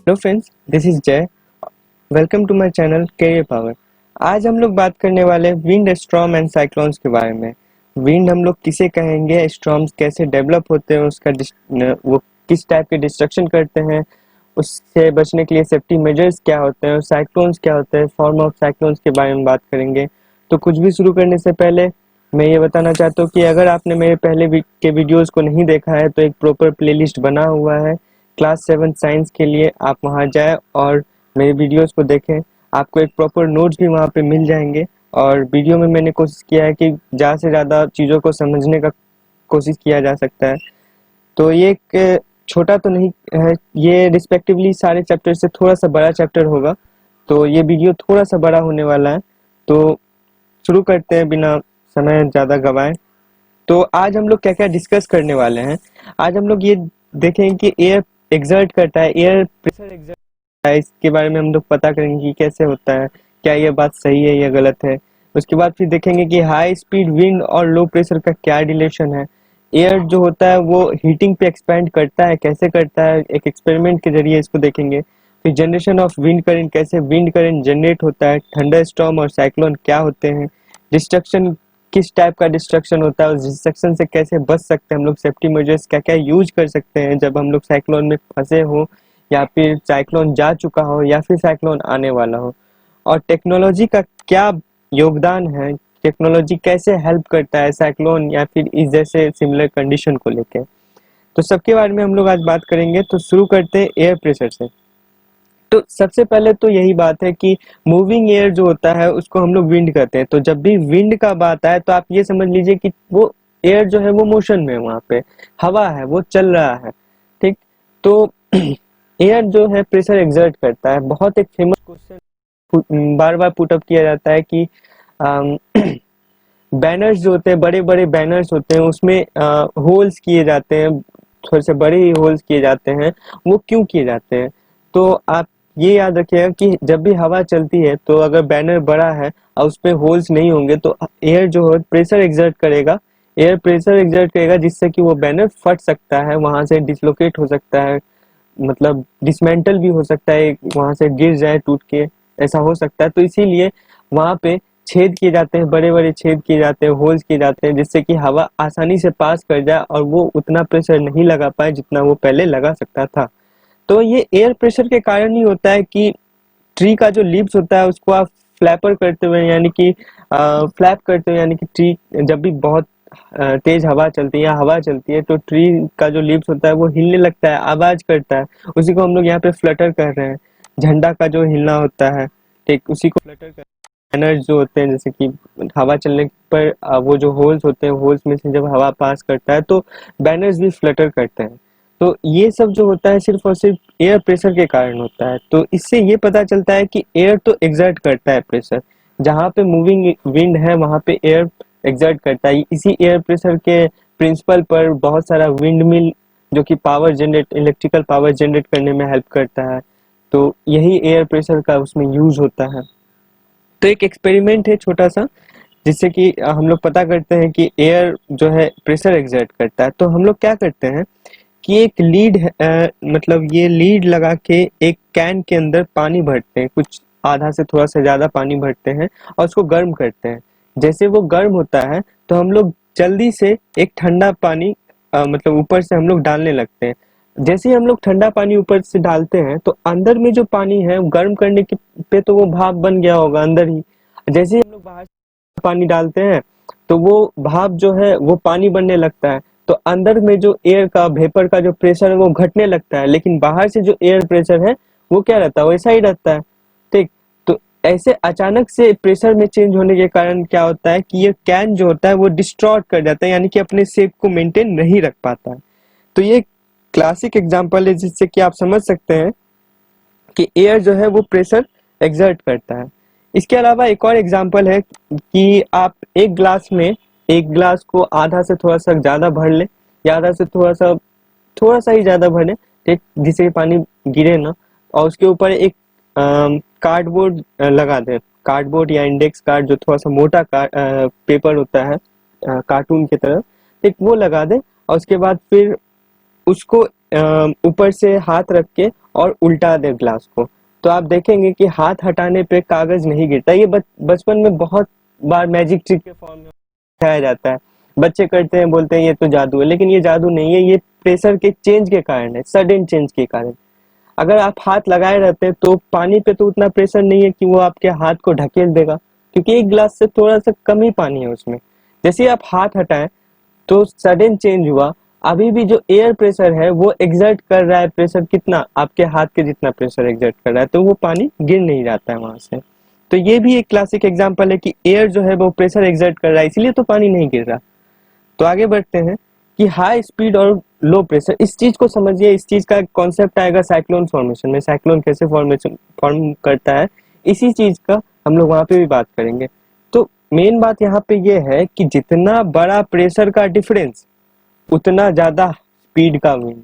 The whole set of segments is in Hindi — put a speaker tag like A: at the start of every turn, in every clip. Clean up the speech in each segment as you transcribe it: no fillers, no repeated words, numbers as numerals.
A: Hello friends, this is Jay. Welcome to my channel career power. आज हम लोग बात करने वाले विंड, स्टॉर्म एंड साइक्लोन्स के बारे में। विंड हम लोग किसे कहेंगे, स्टॉर्म्स कैसे डेवलप होते हैं, वो किस टाइप के डिस्ट्रक्शन करते हैं, उससे बचने के लिए सेफ्टी मेजर्स क्या होते हैं, और साइक्लोन्स क्या होते हैं, फॉर्म ऑफ साइक्लोन्स के बारे में बात करेंगे। तो कुछ भी शुरू करने से पहले मैं ये बताना चाहता हूँ कि अगर आपने मेरे पहले के वीडियोस को नहीं देखा है तो एक प्रॉपर प्लेलिस्ट बना हुआ है क्लास 7 साइंस के लिए। आप वहां जाएं और मेरे वीडियोस को देखें। आपको एक प्रॉपर नोट्स भी वहां पे मिल जाएंगे। और वीडियो में मैंने कोशिश किया है कि ज़्यादा से ज़्यादा चीज़ों को समझने का कोशिश किया जा सकता है। तो ये एक छोटा तो नहीं है, ये रिस्पेक्टिवली सारे चैप्टर से थोड़ा सा बड़ा चैप्टर होगा, तो ये वीडियो थोड़ा सा बड़ा होने वाला है। तो शुरू करते हैं बिना समय ज़्यादा गवाए। तो आज हम लोग क्या क्या डिस्कस करने वाले हैं। आज हम लोग ये देखेंगे कि एयर एक्सर्ट करता है, एयर प्रेशर एक्सर्ट करता है, इसके बारे में हम लोग पता करेंगे कि कैसे होता है, क्या ये बात सही है या गलत है। उसके बाद फिर देखेंगे कि हाई स्पीड विंड और लो प्रेशर का क्या रिलेशन है। एयर जो होता है वो हीटिंग पे एक्सपेंड करता है, कैसे करता है, एक एक्सपेरिमेंट के जरिए इसको देखेंगे। फिर जनरेशन ऑफ विंड करंट, कैसे विंड करंट जनरेट होता है, थंडर स्टॉर्म और साइक्लोन क्या होते हैं, डिस्ट्रक्शन किस टाइप का डिस्ट्रक्शन होता है, उस डिस्ट्रक्शन से कैसे बच सकते हैं हम लोग, सेफ्टी मेजर्स क्या क्या यूज कर सकते हैं जब हम लोग साइक्लोन में फंसे हो, या फिर साइक्लोन जा चुका हो, या फिर साइक्लोन आने वाला हो। और टेक्नोलॉजी का क्या योगदान है, टेक्नोलॉजी कैसे हेल्प करता है साइक्लोन या फिर इस जैसे सिमिलर कंडीशन को लेके। तो सबके बारे में हम लोग आज बात करेंगे। तो शुरू करते हैं एयर प्रेशर से। तो सबसे पहले तो यही बात है कि मूविंग एयर जो होता है उसको हम लोग विंड कहते हैं। तो जब भी विंड का बात आए तो आप ये समझ लीजिए कि वो एयर जो है वो मोशन में है, वहां पे हवा है, वो चल रहा है। ठीक। तो एयर जो है प्रेशर एक्सर्ट करता है। बहुत एक फेमस क्वेश्चन बार बार पुटअप किया जाता है कि बैनर्स जो होते हैं, बड़े बड़े बैनर्स होते हैं, उसमें होल्स किए जाते हैं, थोड़े से बड़े ही होल्स किए जाते हैं। वो क्यों किए जाते हैं? तो आप ये याद रखिएगा कि जब भी हवा चलती है तो अगर बैनर बड़ा है और उसमें होल्स नहीं होंगे तो एयर जो है प्रेशर एक्सर्ट करेगा, एयर प्रेशर एक्सर्ट करेगा, जिससे कि वो बैनर फट सकता है, वहां से डिसलोकेट हो सकता है, मतलब डिसमेंटल भी हो सकता है, वहां से गिर जाए टूट के, ऐसा हो सकता है। तो इसीलिए वहां पे छेद किए जाते हैं, बड़े बड़े छेद किए जाते हैं, होल्स किए जाते हैं, जिससे कि हवा आसानी से पास कर जाए और वो उतना प्रेशर नहीं लगा पाए जितना वो पहले लगा सकता था। तो ये एयर प्रेशर के कारण ही होता है कि ट्री का जो लीव्स होता है उसको आप फ्लैपर करते हुए, यानी कि फ्लैप करते हुए, यानी कि ट्री जब भी बहुत तेज हवा चलती है या हवा चलती है तो ट्री का जो लीव्स होता है वो हिलने लगता है, आवाज करता है। उसी को हम लोग यहाँ पे फ्लटर कर रहे हैं। झंडा का जो हिलना होता है, ठीक उसी को फ्लटर कर। बैनर्स जो होते हैं, जैसे कि हवा चलने पर वो जो होल्स होते हैं, होल्स में से जब हवा पास करता है तो बैनर्स भी फ्लटर करते हैं। तो ये सब जो होता है सिर्फ और सिर्फ एयर प्रेशर के कारण होता है। तो इससे ये पता चलता है कि एयर तो एग्जर्ट करता है प्रेशर, जहाँ पे मूविंग विंड है वहां पे एयर एग्जर्ट करता है। इसी एयर प्रेशर के प्रिंसिपल पर बहुत सारा विंड मिल जो कि power generate, electrical power generate करने में हेल्प करता है। तो यही एयर प्रेशर का उसमें यूज होता है। तो एक एक्सपेरिमेंट है छोटा सा, जिससे कि हम लोग पता करते हैं कि एयर जो है प्रेशर एक्सर्ट करता है। तो हम लोग क्या करते हैं कि एक लीड मतलब ये लीड लगा के एक कैन के अंदर पानी भरते हैं, कुछ आधा से थोड़ा सा ज्यादा पानी भरते हैं और उसको गर्म करते हैं। जैसे वो गर्म होता है तो हम लोग जल्दी से एक ठंडा पानी मतलब ऊपर से हम लोग डालने लगते हैं। जैसे ही हम लोग ठंडा पानी ऊपर से डालते हैं तो अंदर में जो पानी है गर्म करने के पे तो वो भाप बन गया होगा अंदर ही। जैसे ही हम लोग बाहर से पानी डालते हैं तो वो भाप जो है वो पानी बनने लगता है। तो अंदर में जो एयर का वेपर का जो प्रेशर है वो घटने लगता है, लेकिन बाहर से जो एयर प्रेशर है वो क्या रहता है, वैसा ही रहता है। ठीक। तो ऐसे अचानक से प्रेशर में चेंज होने के कारण क्या होता है कि ये कैन जो होता है वो डिस्टॉर्ट कर जाता है, यानी कि अपने शेप को मेंटेन नहीं रख पाता है। तो ये क्लासिक एग्जांपल है जिससे कि आप समझ सकते हैं कि एयर जो है वो प्रेशर एक्सर्ट करता है। इसके अलावा एक और एग्जांपल है कि आप एक ग्लास में, एक ग्लास को आधा से थोड़ा सा ज्यादा भर ले, या आधा से थोड़ा सा ही ज्यादा भर ले, ठीक, जिससे कि पानी गिरे ना, और उसके ऊपर एक कार्डबोर्ड लगा दे। कार्डबोर्ड या इंडेक्स कार्ड, जो थोड़ा सा मोटा पेपर होता है कार्टून की तरह, ठीक, वो लगा दे। और उसके बाद फिर उसको ऊपर से हाथ रख के और उल्टा दे ग्लास को, तो आप देखेंगे कि हाथ हटाने पे कागज नहीं गिरता। ये बचपन में बहुत बार मैजिक ट्रिक के फॉर्म में दिखाया जाता है। बच्चे करते हैं, बोलते हैं ये तो जादू है, लेकिन ये जादू नहीं है, ये प्रेशर के चेंज के कारण है, सडन चेंज के कारण। अगर आप हाथ लगाए रहते हैं तो पानी पे तो उतना प्रेशर नहीं है कि वो आपके हाथ को ढकेल देगा, क्योंकि एक गिलास से थोड़ा सा कम ही पानी है उसमें। जैसे ही आप हाथ हटाएं तो सडन चेंज हुआ। अभी भी जो एयर प्रेशर है वो एग्जर्ट कर रहा है प्रेशर, कितना आपके हाथ के जितना प्रेशर एग्जर्ट कर रहा है, तो वो पानी गिर नहीं जाता है वहां से। तो ये भी एक क्लासिक एग्जांपल है कि एयर जो है वो प्रेशर एग्जर्ट कर रहा है, इसीलिए तो पानी नहीं गिर रहा। तो आगे बढ़ते हैं कि हाई स्पीड और लो प्रेशर, इस चीज को समझिए। इस चीज का कॉन्सेप्ट आएगा साइक्लोन फॉर्मेशन में, साइक्लोन कैसे फॉर्म करता है, इसी चीज का हम लोग वहां पे भी बात करेंगे। तो मेन बात यहाँ पे ये है कि जितना बड़ा प्रेशर का डिफरेंस उतना ज्यादा स्पीड का विंड।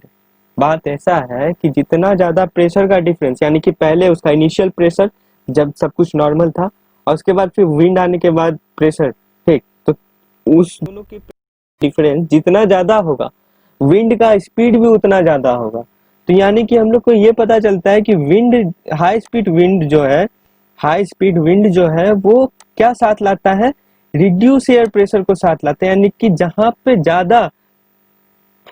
A: बात ऐसा है कि जितना ज्यादा प्रेशर का डिफरेंस, यानी कि पहले उसका इनिशियल प्रेशर जब सब कुछ नॉर्मल था, और उसके बाद फिर विंड आने के बाद प्रेशर, ठीक, तो उस दोनों के डिफरेंस जितना ज्यादा होगा विंड का स्पीड भी उतना ज्यादा होगा। तो यानी कि हम लोग को ये पता चलता है कि विंड, हाई स्पीड विंड जो है, हाई स्पीड विंड जो है वो क्या साथ लाता है, रिड्यूस एयर प्रेशर को साथ लाता है। यानी कि जहां पे ज्यादा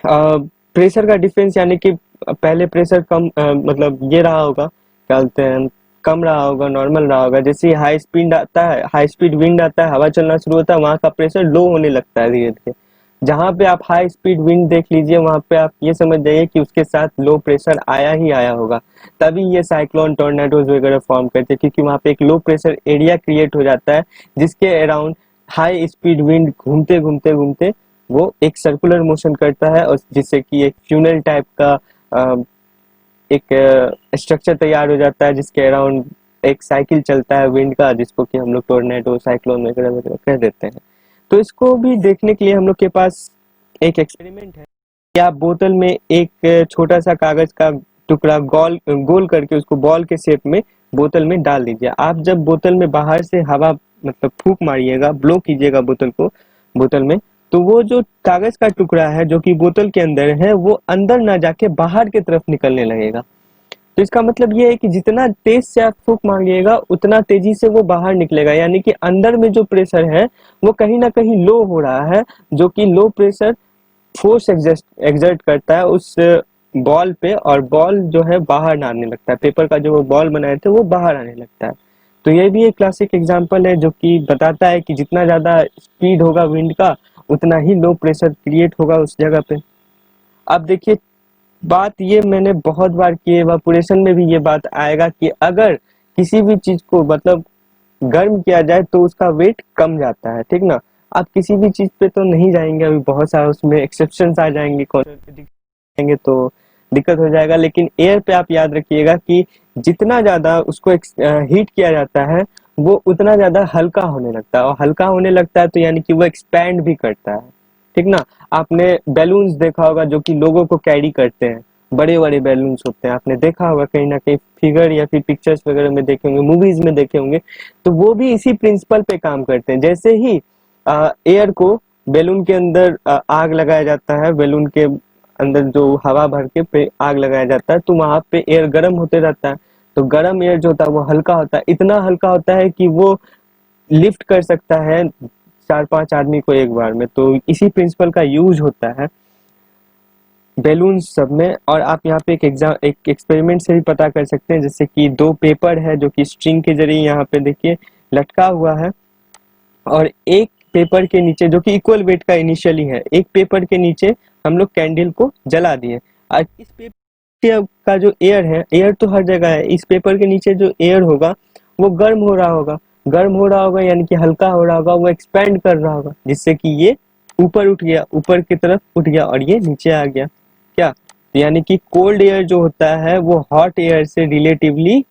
A: प्रेशर का डिफरेंस, यानी कि पहले प्रेशर कम, मतलब ये रहा होगा, क्या बोलते हैं, कम रहा होगा, नॉर्मल रहा होगा। जैसे ही हाई स्पीड आता है, हाई स्पीड विंड आता है, हवा चलना शुरू होता है, वहां का प्रेशर लो होने लगता है धीरे धीरे। जहां पे आप हाई स्पीड विंड देख लीजिए, वहां पे आप ये समझ जाइए कि उसके साथ लो प्रेशर आया ही आया होगा, तभी ये साइक्लोन टोर्नेडोज वगैरह फॉर्म करते हैं, क्योंकि वहां पे एक लो प्रेशर एरिया क्रिएट हो जाता है, जिसके अराउंड हाई स्पीड विंड घूमते घूमते घूमते वो एक सर्कुलर मोशन करता है, और जिससे कि एक फ्यूनल टाइप का एक स्ट्रक्चर तैयार हो जाता है, जिसके अराउंड एक साइकिल चलता है विंड का, जिसको कि हम लोग टोर्नेडो, साइक्लोन वगैरह वगैरह कह देते हैं। तो इसको भी देखने के लिए हम लोग के पास एक एक्सपेरिमेंट है कि आप बोतल में एक छोटा सा कागज का टुकड़ा गोल गोल करके उसको बॉल के शेप में बोतल में डाल दीजिए। आप जब बोतल में बाहर से हवा, मतलब फूंक मारिएगा, ब्लो कीजिएगा बोतल को, बोतल में, तो वो जो कागज का टुकड़ा है जो कि बोतल के अंदर है, वो अंदर ना जाके बाहर की तरफ निकलने लगेगा। तो इसका मतलब ये है कि जितना तेज से आप फूंक मारिएगा उतना तेजी से वो बाहर निकलेगा, यानी कि अंदर में जो प्रेशर है वो कहीं ना कहीं लो हो रहा है, जो कि लो प्रेशर फोर्स एग्जर्ट करता है उस बॉल पे, और बॉल जो है बाहर आने लगता है, पेपर का जो वो बॉल बनाए थे वो बाहर आने लगता है। तो ये भी एक क्लासिक एग्जांपल है जो कि बताता है कि जितना ज्यादा स्पीड होगा विंड का उतना ही लो प्रेशर क्रिएट होगा उस जगह पे। अब देखिए, बात ये मैंने बहुत बार की है, इवापोरेशन में भी ये बात आएगा कि अगर किसी भी चीज को मतलब गर्म किया जाए तो उसका वेट कम जाता है, ठीक ना। आप किसी भी चीज पे तो नहीं जाएंगे, अभी बहुत सारे उसमें एक्सेप्शंस आ जाएंगे, जाएंगे तो दिक्कत हो जाएगा, लेकिन एयर पे आप याद रखिएगा कि जितना ज्यादा उसको हीट किया जाता है वो उतना ज्यादा हल्का होने लगता है, और हल्का होने लगता है तो यानी कि वो एक्सपैंड भी करता है, ठीक ना। आपने बैलून्स देखा होगा जो कि लोगों को कैरी करते हैं, बड़े बड़े बैलून्स होते हैं, आपने देखा होगा कहीं ना कहीं फिगर या फिर पिक्चर्स वगैरह में देखे होंगे, मूवीज में देखे होंगे। तो वो भी इसी प्रिंसिपल पे काम करते हैं। जैसे ही एयर को बैलून के अंदर आग लगाया जाता है, बैलून के अंदर जो हवा भर के पे आग लगाया जाता है, तो वहां पे एयर गर्म होते रहता है। तो गर्म एयर जो होता है वो हल्का होता है, इतना हल्का होता है कि वो लिफ्ट कर सकता है 4-5 आदमी को एक बार में। तो इसी प्रिंसिपल का यूज होता है बैलून सब में। और आप यहाँ पे एक एक्सपेरिमेंट से भी पता कर सकते हैं, जैसे कि दो पेपर है जो कि स्ट्रिंग के जरिए यहाँ पे देखिए लटका हुआ है, और एक पेपर के नीचे जो कि इक्वल वेट का इनिशियली है, एक पेपर के नीचे हम लोग कैंडल को जला दिए। और इस पेपर का जो एयर है, एयर तो हर जगह है, इस पेपर के नीचे जो एयर होगा वो गर्म हो रहा होगा, गर्म हो रहा होगा यानी कि हल्का हो रहा होगा, वो एक्सपैंड कर रहा होगा, जिससे कि ये ऊपर उठ गया, ऊपर की तरफ उठ गया और ये नीचे आ गया। क्या, तो यानी कि कोल्ड एयर जो होता है वो हॉट एयर से रिलेटिवली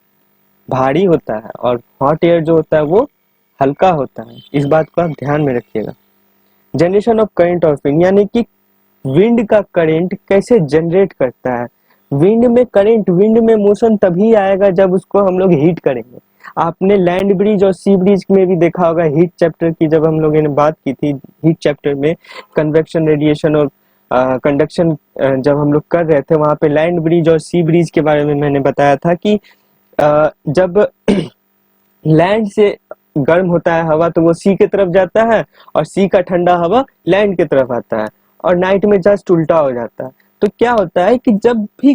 A: भारी होता है, और हॉट एयर जो होता है वो हल्का होता है। इस बात को आप ध्यान में रखिएगा। Generation of current of wind, यानी कि विंड का करंट कैसे जनरेट करता है। विंड में करंट, विंड में मोशन तभी आएगा जब उसको हम लोग हीट करेंगे। आपने लैंड ब्रिज और सी ब्रिज में भी देखा होगा, हीट चैप्टर की जब हम लोगों ने बात की थी, हीट चैप्टर में कन्वेक्शन, रेडिएशन और कंडक्शन जब हम लोग कर रहे थे वहाँ पे लैंड ब्रिज और सी ब्रिज के बारे में मैंने बताया था कि जब लैंड से गर्म होता है हवा तो वो सी की तरफ जाता है और सी का ठंडा हवा लैंड की तरफ आता है और नाइट में जस्ट उल्टा हो जाता है। तो क्या होता है कि जब भी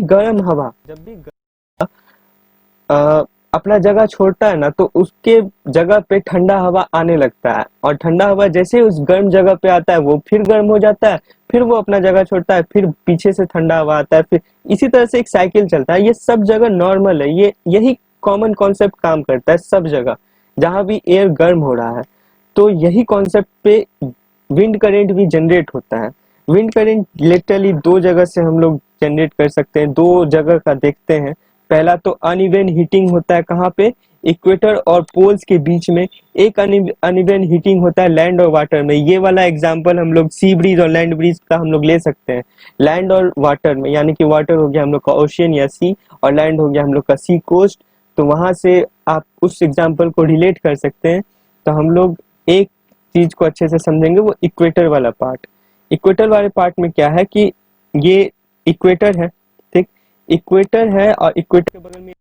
A: अ, अपना जगह छोड़ता है ना तो उसके जगह पे ठंडा हवा आने लगता है और ठंडा हवा जैसे ही उस गर्म जगह पे आता है वो फिर गर्म हो जाता है, फिर वो अपना जगह छोड़ता है, फिर पीछे से ठंडा हवा आता है, फिर इसी तरह से एक साइकिल चलता है। ये सब जगह नॉर्मल है, ये यही कॉमन कॉन्सेप्ट काम करता है सब जगह जहां भी एयर गर्म हो रहा है। तो यही कॉन्सेप्ट पे विंड करंट भी जनरेट होता है। विंड करंट लिटरली दो जगह से हम लोग जनरेट कर सकते हैं, दो जगह का देखते हैं। पहला तो अनइवन हीटिंग होता है कहाँ पे, इक्वेटर और पोल्स के बीच में। एक अनइवन हीटिंग होता है लैंड और वाटर में। ये वाला एग्जांपल हम लोग सी ब्रीज और लैंड ब्रीज का हम लोग ले सकते हैं। लैंड और वाटर में यानी कि वाटर हो गया हम लोग का ओशियन या सी और लैंड हो गया हम लोग का सी कोस्ट। तो वहां से आप उस एग्जाम्पल को रिलेट कर सकते हैं। तो हम लोग एक चीज को अच्छे से समझेंगे, वो इक्वेटर वाला पार्ट। इक्वेटर वाले पार्ट में क्या है कि ये इक्वेटर है, ठीक। इक्वेटर है और इक्वेटर के बगल में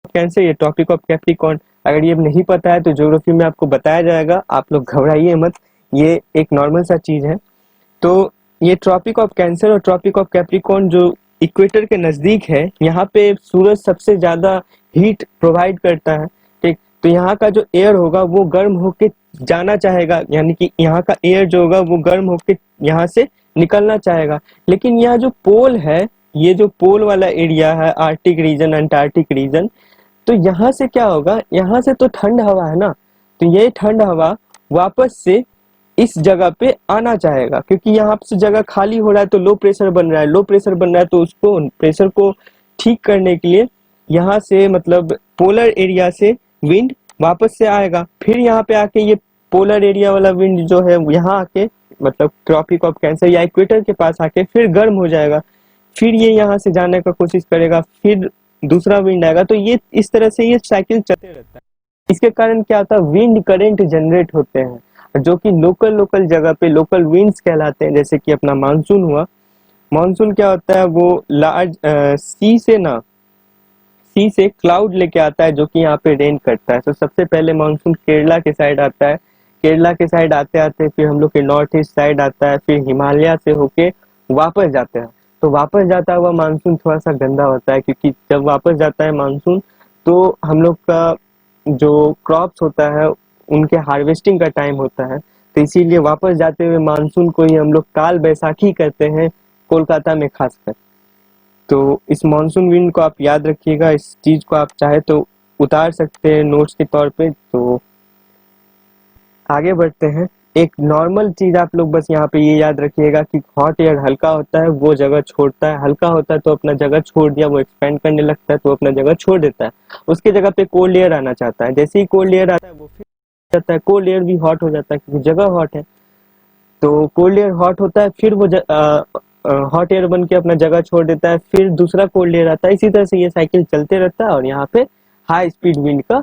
A: कैंसर, ये ट्रॉपिक ऑफ कैप्रिकॉर्न। अगर ये नहीं पता है तो ज्योग्राफी में आपको बताया जाएगा, आप लोग घबराइए मत, ये एक नॉर्मल सा चीज है। तो ये ट्रॉपिक ऑफ कैंसर और ट्रॉपिक ऑफ कैप्रिकॉर्न जो इक्वेटर के नजदीक है, यहाँ पे सूरज सबसे ज्यादा हीट प्रोवाइड करता है, ठीक। तो यहाँ का जो एयर होगा वो गर्म होके जाना चाहेगा, यानी कि यहाँ का एयर जो होगा वो गर्म होके यहाँ से निकलना चाहेगा। लेकिन यह जो पोल है, ये जो पोल वाला एरिया है, आर्टिक रीजन अंटार्कटिक रीजन, तो यहाँ से क्या होगा, यहाँ से तो ठंड हवा है ना, तो ये ठंड हवा वापस से इस जगह पे आना चाहेगा, क्योंकि यहाँ से जगह खाली हो रहा है तो लो प्रेशर बन रहा है। लो प्रेशर बन रहा है तो उसको प्रेशर को ठीक करने के लिए यहाँ से मतलब पोलर एरिया से विंड वापस से आएगा। फिर यहाँ पे आके ये पोलर एरिया वाला विंड जो है यहाँ आके मतलब ट्रॉपिक ऑफ कैंसर या इक्वेटर के पास आके फिर गर्म हो जाएगा। फिर ये यहाँ से जाने का कोशिश करेगा, फिर दूसरा विंड आएगा। तो ये इस तरह से ये साइकिल चलते रहता है। इसके कारण क्या होता है, विंड करंट जनरेट होते हैं जो कि लोकल लोकल जगह पे लोकल विंड्स कहलाते हैं। जैसे कि अपना मानसून हुआ, मानसून क्या होता है, वो लार्ज सी से क्लाउड लेके आता है जो कि यहाँ पे रेन करता है। तो सबसे पहले मानसून केरला के साइड आता है, केरला के साइड आते आते फिर हम लोग के नॉर्थ ईस्ट साइड आता है, फिर हिमालय से होके वापस जाते हैं। तो वापस जाता हुआ मानसून थोड़ा सा गंदा होता है, क्योंकि जब वापस जाता है मानसून तो हम लोग का जो क्रॉप्स होता है उनके हार्वेस्टिंग का टाइम होता है। तो इसीलिए वापस जाते हुए मानसून को ही हम लोग काल बैसाखी कहते हैं, कोलकाता में खासकर। तो इस मानसून विंड को आप याद रखिएगा, इस चीज को आप चाहे तो उतार सकते हैं नोट्स के तौर पे। तो आगे बढ़ते हैं। एक नॉर्मल चीज आप लोग बस यहाँ पे ये याद रखिएगा कि हॉट एयर हल्का होता है वो जगह छोड़ता है, हल्का होता है तो अपना जगह छोड़ दिया, वो एक्सपेंड करने लगता है तो अपना जगह छोड़ देता है। उसके जगह पे कोल्ड एयर आना चाहता है, जैसे ही कोल्ड एयर आता है वो फिर जाता है, कोल्ड एयर भी हॉट हो जाता है क्योंकि जगह हॉट है। तो कोल्ड एयर हॉट होता है, फिर वो हॉट एयर बन के अपना जगह छोड़ देता है, फिर दूसरा कोल्ड एयर आता है। इसी तरह से ये साइकिल चलते रहता है और यहाँ पे हाई स्पीड विंड का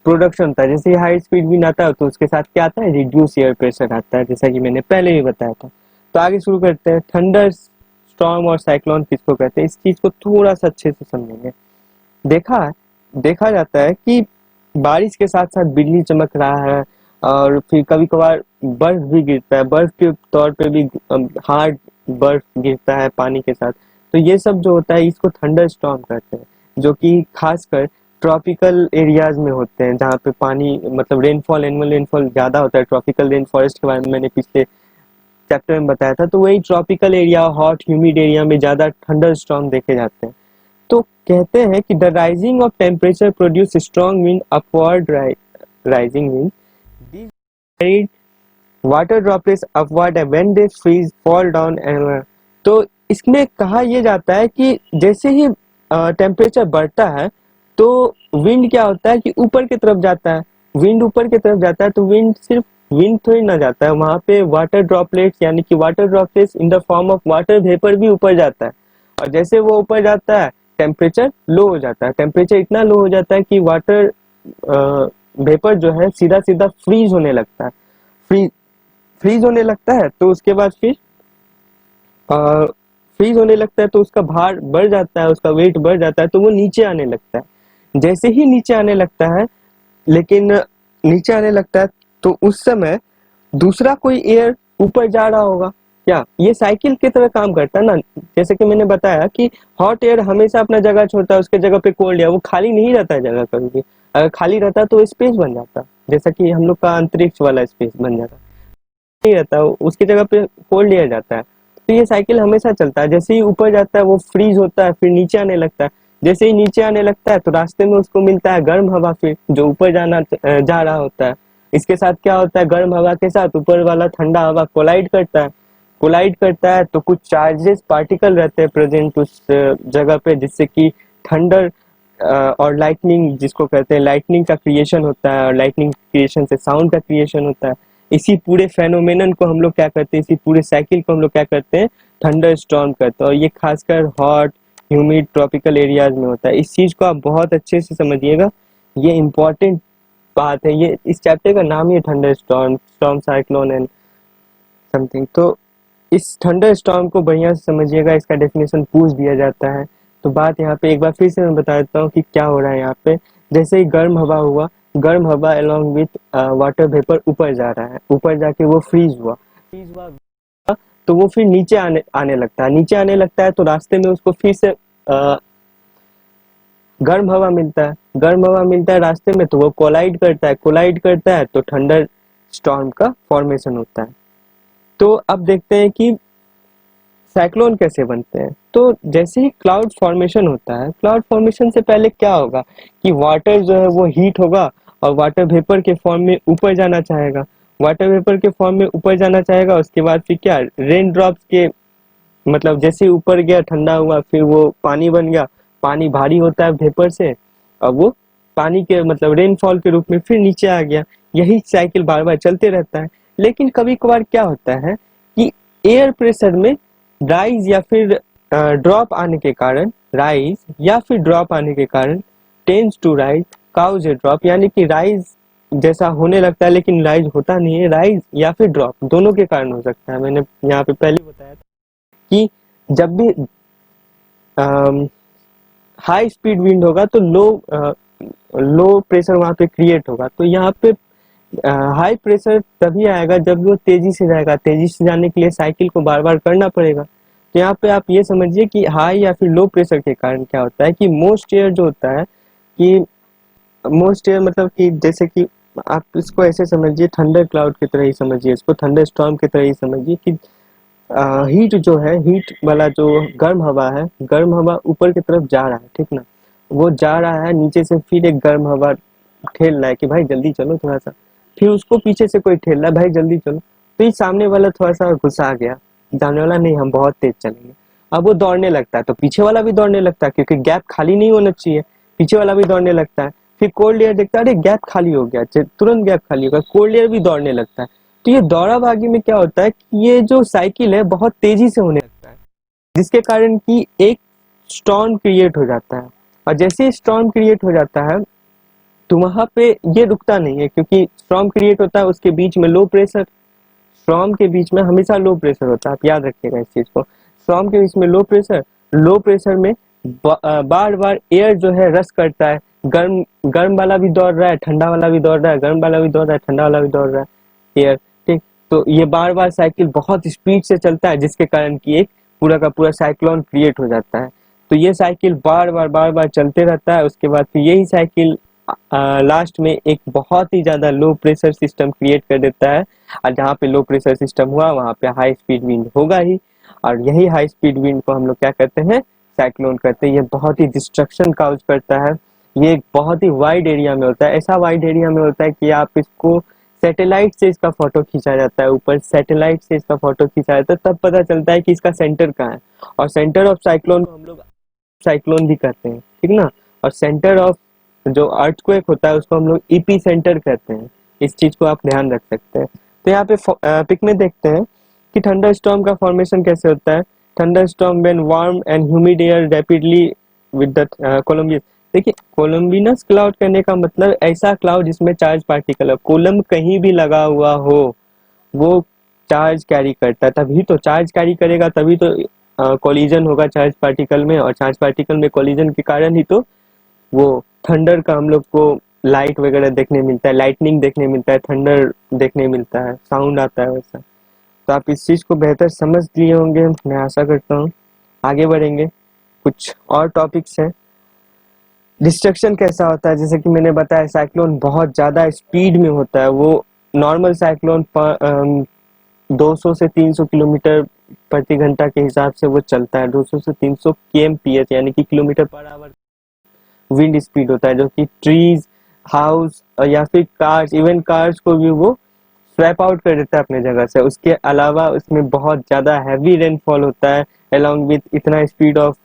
A: प्रोडक्शन होता है। जैसे हाई स्पीड विंड आता है तो उसके साथ क्या आता है, रिड्यूस एयर प्रेशर आता है, जैसा कि मैंने पहले भी बताया था। तो आगे शुरू करते हैं। थंडर स्टॉर्म और साइक्लोन किसको कहते हैं, इस चीज को थोड़ा सा अच्छे से समझेंगे। देखा देखा जाता है कि बारिश के साथ साथ बिजली चमक रहा है और फिर कभी कभार बर्फ भी गिरता है, बर्फ के तौर पे भी हार्ड बर्फ गिरता है पानी के साथ। तो ये सब जो होता है इसको थंडर स्टॉर्म कहते हैं, जो कि खासकर ट्रॉपिकल एरियाज में होते हैं जहाँ पे पानी मतलब रेनफॉल, एनुअल रेनफॉल ज्यादा होता है। ट्रॉपिकल रेन फॉरेस्ट के बारे में मैंने पिछले चैप्टर में बताया था। तो वही tropical area, hot humid area में ज्यादा थंडर स्टॉर्म देखे जाते हैं। तो कहते हैं कि the rising of temperature produce strong wind upward rising wind, these carried water droplets upward and when they freeze fall down and तो इसमें कहा यह जाता है कि जैसे ही टेम्परेचर बढ़ता है तो विंड क्या होता है कि ऊपर की तरफ जाता है। विंड ऊपर की तरफ जाता है तो विंड सिर्फ विंड थोड़ी ना जाता है, वहां पे वाटर ड्रॉपलेट्स यानी कि water droplets in the form of water vapour भी ऊपर जाता है। और जैसे वो ऊपर जाता है टेम्परेचर लो हो जाता है, टेम्परेचर इतना लो हो जाता है कि वाटर वेपर जो है सीधा सीधा फ्रीज होने लगता है। फ्रीज होने लगता है तो उसके बाद फिर फ्रीज होने लगता है तो उसका भार बढ़ जाता है, उसका वेट बढ़ जाता है, तो वो नीचे आने लगता है। जैसे ही नीचे आने लगता है, लेकिन नीचे आने लगता है तो उस समय दूसरा कोई एयर ऊपर जा रहा होगा। क्या ये साइकिल की तरह काम करता है ना? जैसे कि मैंने बताया कि हॉट एयर हमेशा अपना जगह छोड़ता है, उसके जगह पे कोल्ड एयर, वो खाली नहीं रहता है जगह कभी भी। अगर खाली रहता तो स्पेस बन जाता, जैसा कि हम लोग का अंतरिक्ष वाला स्पेस बन जाता, नहीं रहता, उसकी जगह पे कोल्ड एयर जाता है। तो ये साइकिल हमेशा चलता है, जैसे ही ऊपर जाता है वो फ्रीज होता है, फिर नीचे आने लगता है। जैसे ही नीचे आने लगता है तो रास्ते में उसको मिलता है गर्म हवा, फिर जो ऊपर जा रहा होता है। इसके साथ क्या होता है, गर्म हवा के साथ ऊपर वाला ठंडा हवा कोलाइड करता है। कोलाइड करता है तो कुछ चार्जेस पार्टिकल रहते हैं प्रेजेंट उस जगह पे, जिससे कि थंडर और लाइटनिंग, जिसको कहते हैं लाइटनिंग का क्रिएशन होता है, और लाइटनिंग क्रिएशन से साउंड का क्रिएशन होता है। इसी पूरे फेनोमेनन को हम लोग क्या करते हैं, इसी पूरे साइकिल को हम लोग क्या करते हैं, थंडर स्टॉर्म करते हैं। और ये खासकर हॉट, ह्यूमिड, ट्रॉपिकल एरियाज में होता है। इस चीज को आप बहुत अच्छे से समझिएगा, ये इम्पोर्टेंट बात है। ये इस चैप्टर का नाम ही है thunder storm, storm, cyclone and something. तो इस थंडर स्टॉर्म को बढ़िया से समझिएगा, इसका डेफिनेशन पूछ दिया जाता है। तो बात यहाँ पे एक बार फिर से मैं बता देता हूँ कि क्या हो रहा है यहाँ पे। जैसे ही गर्म हवा हुआ, गर्म हवा अलोंग विथ वाटर वेपर ऊपर जा रहा है, ऊपर जाके वो फ्रीज हुआ, फ्रीज हुआ तो वो फिर नीचे आने आने लगता है। नीचे आने लगता है तो रास्ते में उसको फिर से गर्म हवा मिलता है, गर्म हवा मिलता है रास्ते में, तो वो कोलाइड करता है, कोलाइड करता है तो थंडर स्टॉर्म का फॉर्मेशन होता है। तो अब देखते हैं कि साइक्लोन कैसे बनते हैं। तो जैसे ही क्लाउड फॉर्मेशन होता है, क्लाउड फॉर्मेशन से पहले क्या होगा कि वाटर जो है वो हीट होगा, और वाटर वेपर के फॉर्म में ऊपर जाना चाहेगा, वाटर वेपर के फॉर्म में ऊपर जाना चाहेगा। उसके बाद फिर क्या, रेन ड्रॉप्स के मतलब जैसे ही ऊपर गया ठंडा हुआ, फिर वो पानी बन गया, पानी भारी होता है वेपर से, और वो पानी के मतलब रेनफॉल के रूप में फिर नीचे आ गया। यही साइकिल बार बार चलते रहता है। लेकिन कभी कभार क्या होता है कि एयर प्रेशर में राइज या फिर ड्रॉप आने के कारण, राइज या फिर ड्रॉप आने के कारण, tends to rise cause a drop, यानी कि राइज जैसा होने लगता है लेकिन राइज होता नहीं है। राइज या फिर ड्रॉप दोनों के कारण हो सकता है। मैंने यहाँ पे पहले बताया था कि जब भी हाई स्पीड विंड होगा तो लो प्रेशर वहां पे क्रिएट होगा। तो यहाँ पे हाई प्रेशर तभी आएगा जब वो तेजी से जाएगा, तेजी से जाने के लिए साइकिल को बार बार करना पड़ेगा। तो यहाँ पे आप ये समझिए कि हाई या फिर लो प्रेशर के कारण क्या होता है कि मोस्ट एयर जो होता है, कि मोस्ट एयर मतलब कि जैसे कि आप इसको ऐसे समझिए, थंडर क्लाउड की तरह ही समझिए, इसको थंडर स्टॉर्म की तरह ही समझिए कि हीट जो है, हीट वाला जो गर्म हवा है, गर्म हवा ऊपर की तरफ जा रहा है, ठीक ना, वो जा रहा है नीचे से, फिर एक गर्म हवा ठेल रहा है कि भाई जल्दी चलो थोड़ा सा, फिर उसको पीछे से कोई ठेल रहा है, भाई जल्दी चलो, फिर सामने वाला थोड़ा सा गुस्सा गया, सामने वाला नहीं हम बहुत तेज चलेंगे, अब वो दौड़ने लगता है, तो पीछे वाला भी दौड़ने लगता है, क्योंकि गैप खाली नहीं होना चाहिए, पीछे वाला भी दौड़ने लगता है। फिर कोल्ड एयर देखता है, अरे गैप खाली हो गया, तुरंत गैप खाली होगा, कोल्ड एयर भी दौड़ने लगता है। तो ये दौड़ा भागी में क्या होता है कि ये जो साइकिल है बहुत तेजी से होने लगता है, जिसके कारण कि एक स्टॉर्म क्रिएट हो जाता है। और जैसे ही स्टॉर्म क्रिएट हो जाता है तो वहां पे ये रुकता नहीं है, क्योंकि स्टॉर्म क्रिएट होता है उसके बीच में लो प्रेशर, स्टॉर्म के बीच में हमेशा लो प्रेशर होता है, आप याद रखिएगा इस चीज को। स्टॉर्म के बीच में लो प्रेशर, लो प्रेशर में बार बार एयर जो है रश करता है, गर्म गर्म वाला भी दौड़ रहा है, ठंडा वाला भी दौड़ रहा है, गर्म वाला भी दौड़ रहा है, ठंडा वाला भी दौड़ रहा है, एयर, ठीक। तो ये बार बार साइकिल बहुत स्पीड से चलता है, जिसके कारण कि एक पूरा का पूरा साइक्लोन क्रिएट हो जाता है। तो ये साइकिल बार बार चलते रहता है। उसके बाद फिर यही साइकिल लास्ट में एक बहुत ही ज्यादा लो प्रेशर सिस्टम क्रिएट कर देता है, और जहाँ पे लो प्रेशर सिस्टम हुआ वहाँ पे हाई स्पीड विंड होगा ही, और यही हाई स्पीड विंड को हम लोग क्या कहते हैं, साइक्लोन कहते हैं। ये बहुत ही डिस्ट्रक्शन काउज करता है। ये एक बहुत ही वाइड एरिया में होता है, ऐसा वाइड एरिया में होता है कि आप इसको सैटेलाइट से इसका फोटो खींचा जाता है, ऊपर सैटेलाइट से इसका फोटो खींचा जाता है, तब पता चलता है कि इसका सेंटर कहाँ है। और सेंटर ऑफ साइक्लोन को हम लोग साइक्लोन भी कहते हैं, ठीक ना। और सेंटर ऑफ जो अर्थक्वेक होता है उसको हम लोग ईपी सेंटर कहते हैं। इस चीज को आप ध्यान रख सकते हैं। तो यहाँ पे पिक में देखते हैं कि थंडर स्टॉर्म का फॉर्मेशन कैसे होता है। Thunderstorm when warm and humid air rapidly with the cumulonimbus. देखिए, कोलम्बिनस क्लाउड कहने का मतलब ऐसा क्लाउड जिसमें चार्ज पार्टिकल है, कोलम्ब कहीं भी लगा हुआ हो, वो चार्ज कैरी करता है, तभी तो चार्ज कैरी करेगा, तभी तो कोलिजन होगा चार्ज पार्टिकल में, और चार्ज पार्टिकल में कोलिजन के कारण ही तो वो थंडर का हम लोग को लाइट वगैरह देखने मिलता है, लाइटनिंग देखने मिलता है, थंडर देखने मिलता है, साउंड आता है वैसा। तो आप इस चीज को बेहतर समझ लिए होंगे, मैं आशा करता हूँ। आगे बढ़ेंगे, कुछ और टॉपिक्स हैं। डिस्ट्रक्शन कैसा होता है, जैसे कि मैंने बताया साइक्लोन बहुत ज्यादा स्पीड में होता है। वो नॉर्मल साइक्लोन 200 से 300 किलोमीटर प्रति घंटा के हिसाब से वो चलता है। 200 से 300 kmph यानी कि kilometre per hour wind speed होता है, जो कि ट्रीज, हाउस या फिर कार्स, इवन कार्स को भी वो स्वैप आउट कर देता है अपने जगह से। उसके अलावा उसमें बहुत ज्यादा हैवी रेनफॉल होता है अलोंग विथ इतना स्पीड ऑफ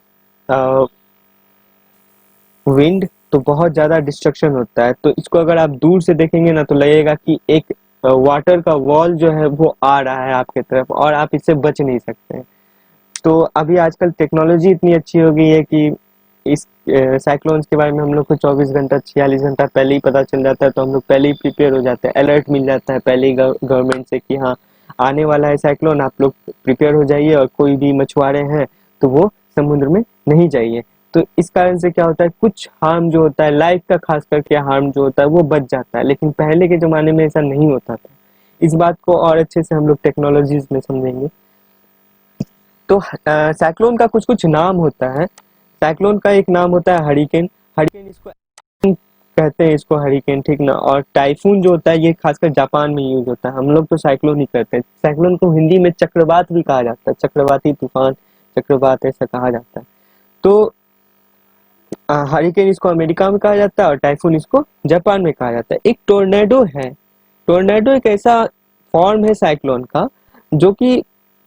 A: विंड, तो बहुत ज्यादा डिस्ट्रक्शन होता है। तो इसको अगर आप दूर से देखेंगे ना तो लगेगा कि एक वाटर का वॉल जो है वो आ रहा है आपके तरफ, और आप इससे बच नहीं सकते। तो अभी आजकल टेक्नोलॉजी इतनी अच्छी हो गई है कि इस साइक्लोन्स के बारे में हम लोग को 24 घंटा 46 घंटा पहले ही पता चल जाता है, तो हम लोग पहले ही प्रिपेयर हो जाते हैं, अलर्ट मिल जाता है पहले ही गवर्नमेंट से कि हाँ आने वाला है साइक्लोन, आप लोग प्रिपेयर हो जाइए, और कोई भी मछुआरे हैं तो वो समुद्र में नहीं जाइए। तो इस कारण से क्या होता है, कुछ हार्म जो होता है लाइफ का, खास करके हार्म जो होता है वो बच जाता है, लेकिन पहले के जमाने में ऐसा नहीं होता था। इस बात को और अच्छे से हम लोग टेक्नोलॉजीज में समझेंगे। तो साइक्लोन का कुछ कुछ नाम होता है। साइक्लोन का एक नाम होता है हरिकेन। हरिकेन इसको कहते हैं, इसको हरिकेन, ठीक ना। और टाइफून जो होता है ये खासकर जापान में यूज होता है, हम लोग तो साइक्लोन ही कहते हैं। साइक्लोन को हिंदी में चक्रवात भी कहा जाता है, चक्रवाती तूफान, चक्रवात ऐसा कहा जाता है। तो हरिकेन इसको अमेरिका में कहा जाता है, और टाइफून इसको जापान में कहा जाता है। एक टोर्नेडो है। टोर्नेडो एक ऐसा फॉर्म है साइक्लोन का जो कि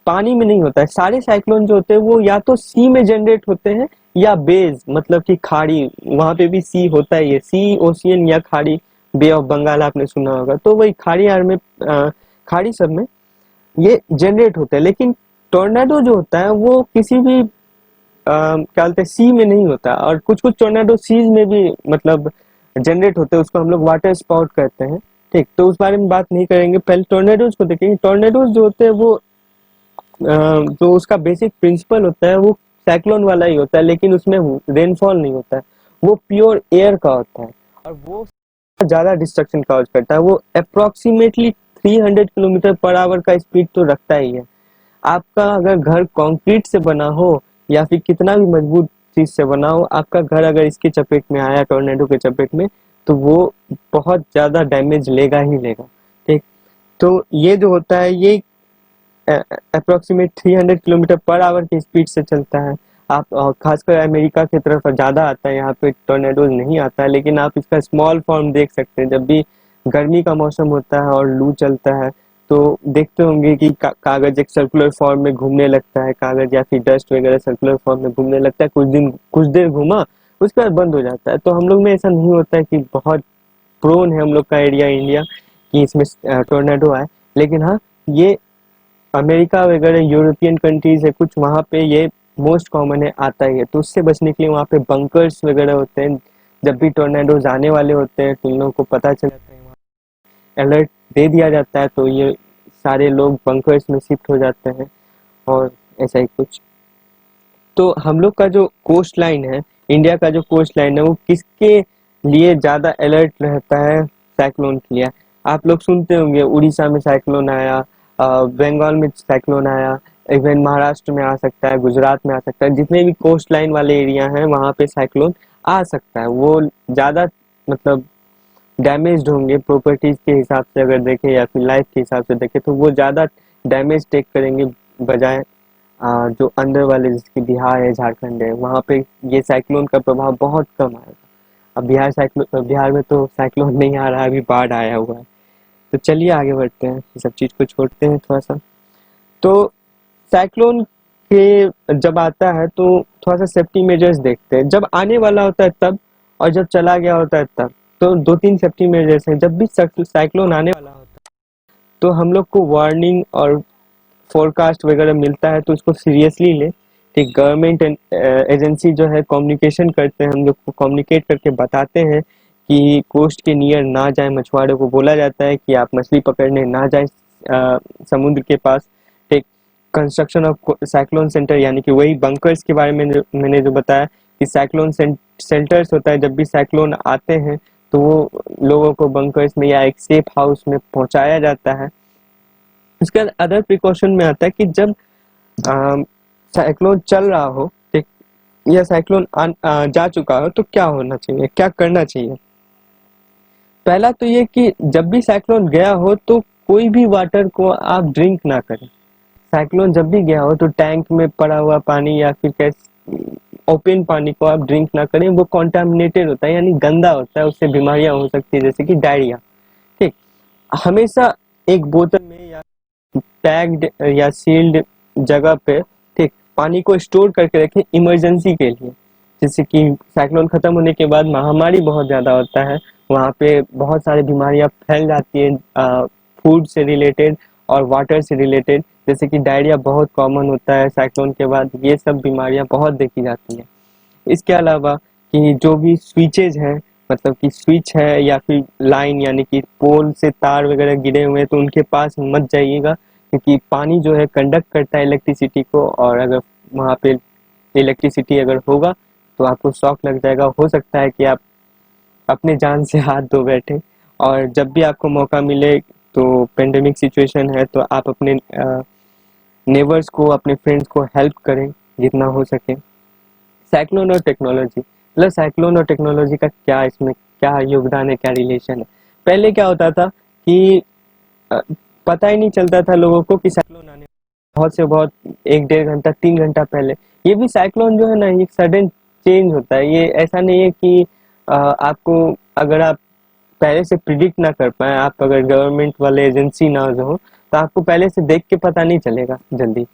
A: पानी में नहीं होता है। सारे साइक्लोन जो होते हैं वो या तो सी में जनरेट होते हैं, या बेज मतलब कि खाड़ी, वहां पे भी सी होता है, ये सी ओशियन या खाड़ी, बे ऑफ बंगाल आपने सुना होगा, तो वही खाड़ी यार में खाड़ी सब में ये जनरेट होते हैं। लेकिन टोर्नेडो जो होता है वो किसी भी क्या बोलते हैं सी में नहीं होता, और कुछ कुछ टोर्नेडो सीज में भी मतलब जनरेट होते हैं, उसको हम लोग वाटर स्पाउट कहते हैं। ठीक, तो उस बारे में बात नहीं करेंगे, पहले टोर्नेडोज को देखेंगे। टोर्नेडोज जो होते हैं वो जो उसका बेसिक प्रिंसिपल होता है वो साइक्लोन वाला ही होता है, लेकिन उसमें रेनफॉल नहीं होता है, वो प्योर एयर का होता है, और वो ज्यादा डिस्ट्रक्शन कॉज करता है। वो अप्रोक्सीमेटली 300 किलोमीटर पर आवर का स्पीड तो रखता ही है। आपका अगर घर कंक्रीट से बना हो या फिर कितना भी मजबूत चीज से बना हो, आपका घर अगर इसके चपेट में आया, टोर्नेडो के चपेट में, तो वो बहुत ज्यादा डैमेज लेगा ही लेगा। ठीक, तो ये जो होता है ये अप्रोक्सीमेट 300 किलोमीटर पर आवर की स्पीड से चलता है। आप खासकर अमेरिका की तरफ ज़्यादा आता है, यहाँ पे टोर्नेडोज नहीं आता है, लेकिन आप इसका स्मॉल फॉर्म देख सकते हैं। जब भी गर्मी का मौसम होता है और लू चलता है तो देखते होंगे कि कागज एक सर्कुलर फॉर्म में घूमने लगता है, कागज या फिर डस्ट वगैरह सर्कुलर फॉर्म में घूमने लगता है, कुछ देर घूमा, उसके बाद बंद हो जाता है। तो हम लोग में ऐसा नहीं होता है कि बहुत प्रोन है हम लोग का एरिया इंडिया कि इसमें टोर्नेडो आए। लेकिन हाँ, ये अमेरिका वगैरह यूरोपियन कंट्रीज है कुछ, वहाँ पे ये मोस्ट कॉमन है, आता ही है। तो उससे बचने के लिए वहाँ पे बंकर्स वगैरह होते हैं। जब भी टोर्नेडोज आने वाले होते हैं तो इन लोगों को पता चल जाता है, वहाँ अलर्ट दे दिया जाता है, तो ये सारे लोग बंकर्स में शिफ्ट हो जाते हैं, और ऐसा ही कुछ। तो हम लोग का जो कोस्ट लाइन है, इंडिया का जो कोस्ट लाइन है, वो किसके लिए ज्यादा अलर्ट रहता है? साइक्लोन के लिए। आप लोग सुनते होंगे उड़ीसा में साइक्लोन आया, बंगाल में साइक्लोन आया, इवन महाराष्ट्र में आ सकता है, गुजरात में आ सकता है। जितने भी कोस्ट लाइन वाले एरिया हैं वहां पे साइक्लोन आ सकता है। वो ज्यादा मतलब डैमेज्ड होंगे प्रॉपर्टीज के हिसाब से अगर देखें, या फिर लाइफ के हिसाब से देखें, तो वो ज्यादा डैमेज टेक करेंगे, बजाय जो अंदर वाले जैसे बिहार है, झारखंड है, वहाँ पे ये साइक्लोन का प्रभाव बहुत कम आएगा। अब बिहार में तो साइक्लोन नहीं आ रहा है, अभी बाढ़ आया हुआ है। तो चलिए आगे बढ़ते हैं, ये सब चीज को छोड़ते हैं थोड़ा सा। तो साइक्लोन के जब आता है तो थोड़ा सा सेफ्टी मेजर्स देखते हैं, जब आने वाला होता है तब, और जब चला गया होता है तब। तो दो तीन सेफ्टी मेजर्स हैं। जब भी साइक्लोन आने वाला होता है तो हम लोग को वार्निंग और फोरकास्ट वगैरह मिलता है, तो उसको सीरियसली ले। ठीक, गवर्नमेंट एजेंसी जो है कम्युनिकेशन करते हैं, हम लोग को कम्युनिकेट करके बताते हैं कि कोस्ट के नियर ना जाए। मछुआरों को बोला जाता है कि आप मछली पकड़ने ना जाए समुद्र के पास। ठीक, कंस्ट्रक्शन ऑफ साइक्लोन सेंटर, यानी कि वही बंकर्स के बारे में मैंने जो बताया कि साइक्लोन सेंटर्स होता है, जब भी साइक्लोन आते हैं तो वो लोगों को बंकर्स में या एक सेफ हाउस में पहुंचाया जाता है। उसके बाद अदर प्रिकॉशन में आता है कि जब साइक्लोन चल रहा हो, ठीक, या साइक्लोन जा चुका हो तो क्या होना चाहिए, क्या करना चाहिए। पहला तो ये कि जब भी साइक्लोन गया हो तो कोई भी वाटर को आप ड्रिंक ना करें। साइक्लोन जब भी गया हो तो टैंक में पड़ा हुआ पानी या फिर कैसे ओपन पानी को आप ड्रिंक ना करें, वो कॉन्टामिनेटेड होता है, यानी गंदा होता है, उससे बीमारियां हो सकती है जैसे कि डायरिया। ठीक, हमेशा एक बोतल में या पैक्ड या सील्ड जगह पे, ठीक, पानी को स्टोर करके रखें इमरजेंसी के लिए। जैसे कि साइक्लोन खत्म होने के बाद महामारी बहुत ज्यादा होता है, वहाँ पे बहुत सारी बीमारियां फैल जाती है फूड से रिलेटेड और वाटर से रिलेटेड, जैसे कि डायरिया बहुत कॉमन होता है साइक्लोन के बाद, ये सब बीमारियां बहुत देखी जाती हैं। इसके अलावा कि जो भी स्विचेज हैं, मतलब कि स्विच है या फिर लाइन, यानी कि पोल से तार वगैरह गिरे हुए हैं तो उनके पास मत जाइएगा, क्योंकि पानी जो है कंडक्ट करता है इलेक्ट्रिसिटी को, और अगर वहाँ पे इलेक्ट्रिसिटी अगर होगा तो आपको शॉक लग जाएगा, हो सकता है कि आप अपने जान से हाथ धो बैठे। और जब भी आपको मौका मिले, तो पेंडेमिक सिचुएशन है तो आप अपने नेबर्स को, अपने फ्रेंड्स को हेल्प करें जितना हो सके। साइक्लोन और टेक्नोलॉजी, मतलब साइक्लोन और टेक्नोलॉजी का क्या इसमें क्या योगदान है, क्या रिलेशन है। पहले क्या होता था कि अ, पता ही नहीं चलता था लोगों को कि साइक्लोन आने, बहुत से बहुत 1 1.5 घंटा 3 घंटा पहले। ये भी साइक्लोन जो है ना, ये सडन चेंज होता है, ये ऐसा नहीं है कि आपको, अगर आप पहले से प्रिडिक्ट ना कर पाए, आप अगर गवर्नमेंट वाले एजेंसी ना हो तो आपको पहले से देख के पता नहीं चलेगा, जल्दी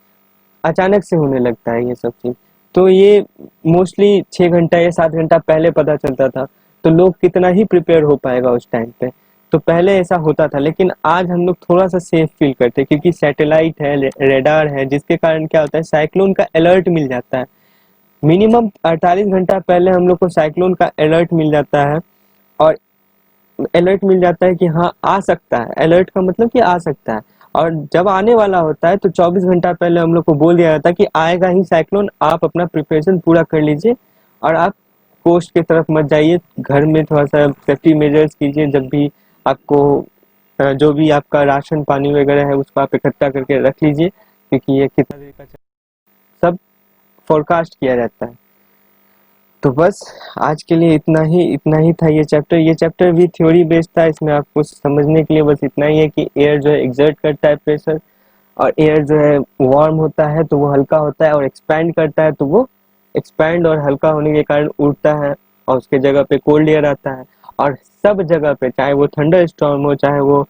A: अचानक से होने लगता है ये सब चीज। तो ये मोस्टली 6 घंटा या 7 घंटा पहले पता चलता था, तो लोग कितना ही प्रिपेयर हो पाएगा उस टाइम पे। तो पहले ऐसा होता था, लेकिन आज हम लोग थोड़ा सा सेफ फील करते हैं, क्योंकि सैटेलाइट है, रेडार है, जिसके कारण क्या होता है, साइक्लोन का अलर्ट मिल जाता है। मिनिमम 48 घंटा पहले हम लोग को साइक्लोन का अलर्ट मिल जाता है, और अलर्ट मिल जाता है कि हाँ आ सकता है, अलर्ट का मतलब कि आ सकता है। और जब आने वाला होता है तो 24 घंटा पहले हम लोग को बोल दिया जाता है कि आएगा ही साइक्लोन, आप अपना प्रिपरेशन पूरा कर लीजिए और आप कोस्ट की तरफ मत जाइए, घर में थोड़ा सा सेफ्टी मेजर्स कीजिए। जब भी आपको जो भी आपका राशन पानी वगैरह है उसको आप इकट्ठा करके रख लीजिए, क्योंकि ये कितना देर का सब फोरकास्ट किया जाता है। तो बस आज के लिए इतना ही था ये चैप्टर भी थ्योरी बेस्ड था। इसमें आपको समझने के लिए बस इतना ही है कि एयर जो है एग्जर्ट करता है प्रेशर, और एयर जो है वार्म होता है तो वो हल्का होता है, और एक्सपैंड करता है तो वो एक्सपैंड और हल्का होने के कारण उड़ता है, और उसके जगह पे कोल्ड एयर आता है। और सब जगह पे, चाहे वो थंडर स्टॉर्म हो, चाहे वो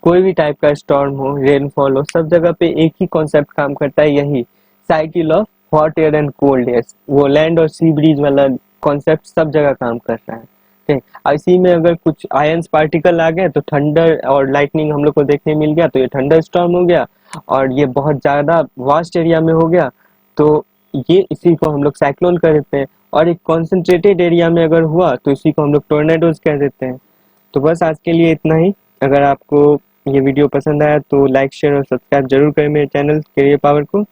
A: कोई भी टाइप का स्टॉर्म हो, रेनफॉल हो, सब जगह पे एक ही कॉन्सेप्ट काम करता है, यही cycle of hot air and cold air. वो लैंड और सी ब्रीज वाला कॉन्सेप्ट सब जगह काम कर रहा है। ठीक, इसी में अगर कुछ आयंस पार्टिकल आ गए तो थंडर और लाइटनिंग हम लोग को देखने मिल गया, तो ये थंडर स्टॉर्म हो गया, और ये बहुत ज्यादा वास्ट एरिया में हो गया, तो ये इसी को हम लोग साइक्लोन कह देते हैं। और एक कॉन्सेंट्रेटेड एरिया में अगर हुआ तो इसी को हम लोग टोर्नेडोज कह देते हैं। तो बस आज के लिए इतना ही। अगर आपको ये वीडियो पसंद आया तो लाइक शेयर और सब्सक्राइब जरूर करें मेरे चैनल कैरियर पावर को।